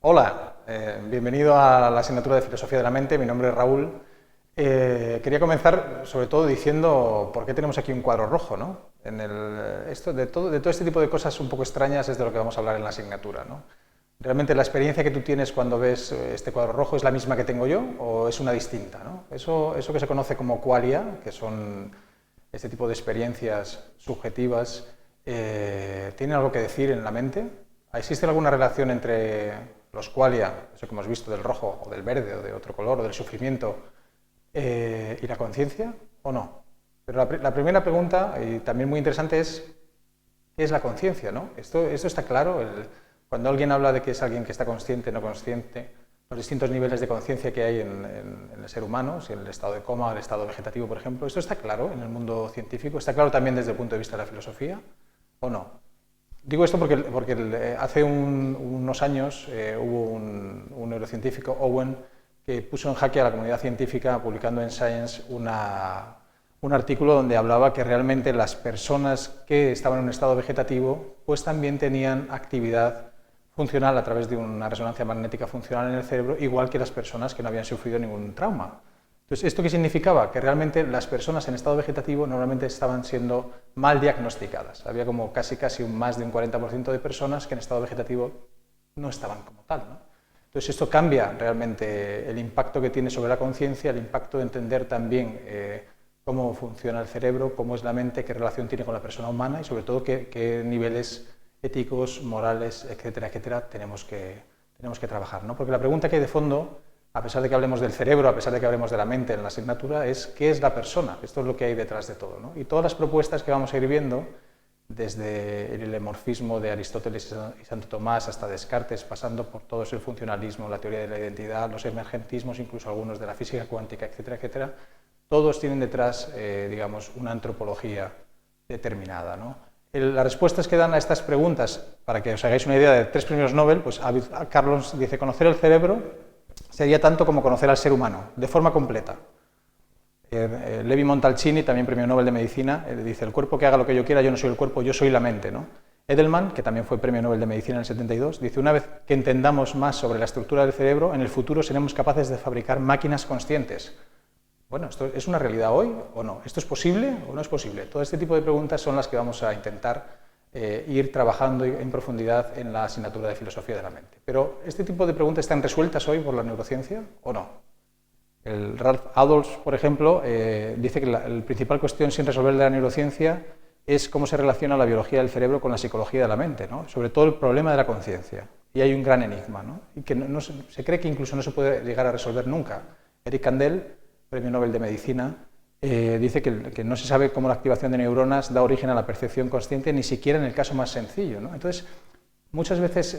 Hola, bienvenido a la asignatura de Filosofía de la Mente. Mi nombre es Raúl. Quería comenzar sobre todo diciendo por qué tenemos aquí un cuadro rojo, ¿no? De todo este tipo de cosas un poco extrañas es de lo que vamos a hablar en la asignatura, ¿no? ¿Realmente la experiencia que tú tienes cuando ves este cuadro rojo es la misma que tengo yo o es una distinta, ¿no? Eso que se conoce como qualia, que son este tipo de experiencias subjetivas, ¿tiene algo que decir en la mente? ¿Existe alguna relación entre los qualia, eso que hemos visto del rojo o del verde o de otro color o del sufrimiento, y la conciencia o no? Pero la primera pregunta, y también muy interesante, es ¿qué es la conciencia, ¿no? Esto está claro. Cuando alguien habla de que es alguien que está consciente, no consciente, los distintos niveles de conciencia que hay en el ser humano, si en el estado de coma o el estado vegetativo, por ejemplo, ¿esto está claro en el mundo científico? ¿Está claro también desde el punto de vista de la filosofía o no? Digo esto porque hace unos años hubo un neurocientífico, Owen, que puso en jaque a la comunidad científica publicando en Science un artículo donde hablaba que realmente las personas que estaban en un estado vegetativo pues también tenían actividad funcional a través de una resonancia magnética funcional en el cerebro, igual que las personas que no habían sufrido ningún trauma. Entonces, ¿esto qué significaba? Que realmente las personas en estado vegetativo normalmente estaban siendo mal diagnosticadas. Había como casi más de un 40% de personas que en estado vegetativo no estaban como tal, ¿no? Entonces, esto cambia realmente el impacto que tiene sobre la conciencia, el impacto de entender también cómo funciona el cerebro, cómo es la mente, qué relación tiene con la persona humana y sobre todo qué niveles éticos, morales, etcétera, etcétera, tenemos que trabajar, ¿no? Porque la pregunta que hay de fondo, a pesar de que hablemos del cerebro, a pesar de que hablemos de la mente en la asignatura, es ¿qué es la persona? Esto es lo que hay detrás de todo, ¿no? Y todas las propuestas que vamos a ir viendo, desde el helemorfismo de Aristóteles y Santo Tomás hasta Descartes, pasando por todo el funcionalismo, la teoría de la identidad, los emergentismos, incluso algunos de la física cuántica, etcétera, etcétera, todos tienen detrás, digamos, una antropología determinada, ¿no? Las respuestas que dan a estas preguntas, para que os hagáis una idea de 3 premios Nobel, pues Carlos dice, conocer el cerebro sería tanto como conocer al ser humano, de forma completa. Levi Montalcini, también premio Nobel de Medicina, dice, el cuerpo que haga lo que yo quiera, yo no soy el cuerpo, yo soy la mente, ¿no? Edelman, que también fue premio Nobel de Medicina en el 72, dice, una vez que entendamos más sobre la estructura del cerebro, en el futuro seremos capaces de fabricar máquinas conscientes. Bueno, ¿esto es una realidad hoy o no? ¿Esto es posible o no es posible? Todo este tipo de preguntas son las que vamos a intentar ir trabajando en profundidad en la asignatura de Filosofía de la Mente. Pero, ¿este tipo de preguntas están resueltas hoy por la neurociencia o no? El Ralph Adolphs, por ejemplo, dice que la principal cuestión sin resolver de la neurociencia es cómo se relaciona la biología del cerebro con la psicología de la mente, ¿no? Sobre todo el problema de la conciencia. Y hay un gran enigma, ¿no? Y que se cree que incluso no se puede llegar a resolver nunca. Eric Kandel, premio Nobel de Medicina, dice que no se sabe cómo la activación de neuronas da origen a la percepción consciente, ni siquiera en el caso más sencillo, ¿no? Entonces, muchas veces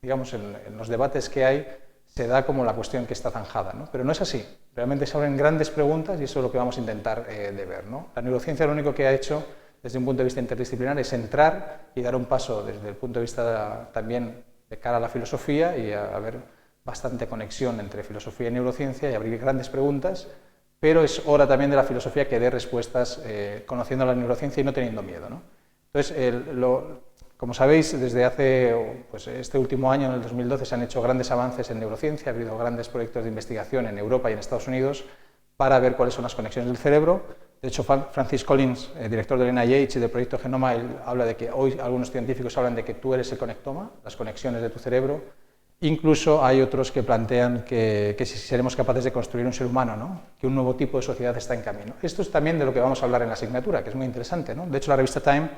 digamos, en los debates que hay se da como la cuestión que está zanjada, ¿no? Pero no es así. Realmente se abren grandes preguntas y eso es lo que vamos a intentar de ver, ¿no? La neurociencia lo único que ha hecho desde un punto de vista interdisciplinar es entrar y dar un paso desde el punto de vista también de cara a la filosofía y a ver bastante conexión entre filosofía y neurociencia y abrir grandes preguntas, pero es hora también de la filosofía que dé respuestas conociendo la neurociencia y no teniendo miedo, ¿no? Entonces, como sabéis, desde hace pues, este último año, en el 2012, se han hecho grandes avances en neurociencia, ha habido grandes proyectos de investigación en Europa y en Estados Unidos para ver cuáles son las conexiones del cerebro. De hecho, Francis Collins, director del NIH y del proyecto Genoma, él habla de que hoy algunos científicos hablan de que tú eres el conectoma, las conexiones de tu cerebro. Incluso hay otros que plantean que si seremos capaces de construir un ser humano, ¿no? Que un nuevo tipo de sociedad está en camino. Esto es también de lo que vamos a hablar en la asignatura, que es muy interesante, ¿no? De hecho, la revista Time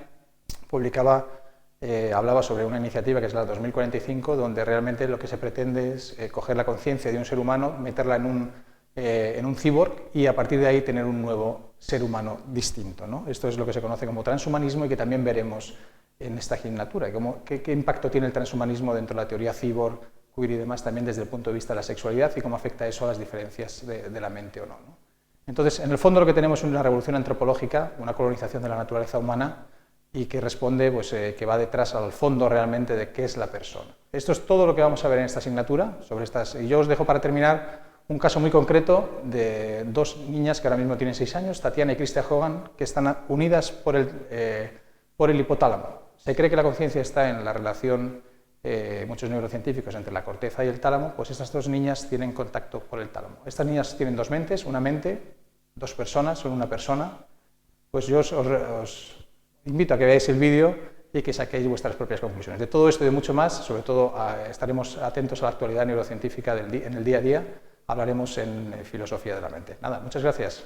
hablaba sobre una iniciativa que es la 2045, donde realmente lo que se pretende es coger la conciencia de un ser humano, meterla en un cyborg y a partir de ahí tener un nuevo ser humano distinto, ¿no? Esto es lo que se conoce como transhumanismo y que también veremos en esta asignatura. ¿Qué impacto tiene el transhumanismo dentro de la teoría cyborg, queer y demás, también desde el punto de vista de la sexualidad y cómo afecta eso a las diferencias de la mente o no, ¿no? Entonces, en el fondo lo que tenemos es una revolución antropológica, una colonización de la naturaleza humana y que responde, pues, que va detrás al fondo realmente de qué es la persona. Esto es todo lo que vamos a ver en esta asignatura. Y yo os dejo para terminar un caso muy concreto de 2 niñas que ahora mismo tienen 6 años, Tatiana y Christian Hogan, que están unidas por el hipotálamo. Se cree que la conciencia está en la relación muchos neurocientíficos entre la corteza y el tálamo, pues estas dos niñas tienen contacto por el tálamo. Estas niñas tienen dos mentes, una mente, dos personas, son una persona. Pues yo os invito a que veáis el vídeo y que saquéis vuestras propias conclusiones. De todo esto y de mucho más, sobre todo estaremos atentos a la actualidad neurocientífica en el día a día, hablaremos en Filosofía de la Mente. Nada, muchas gracias.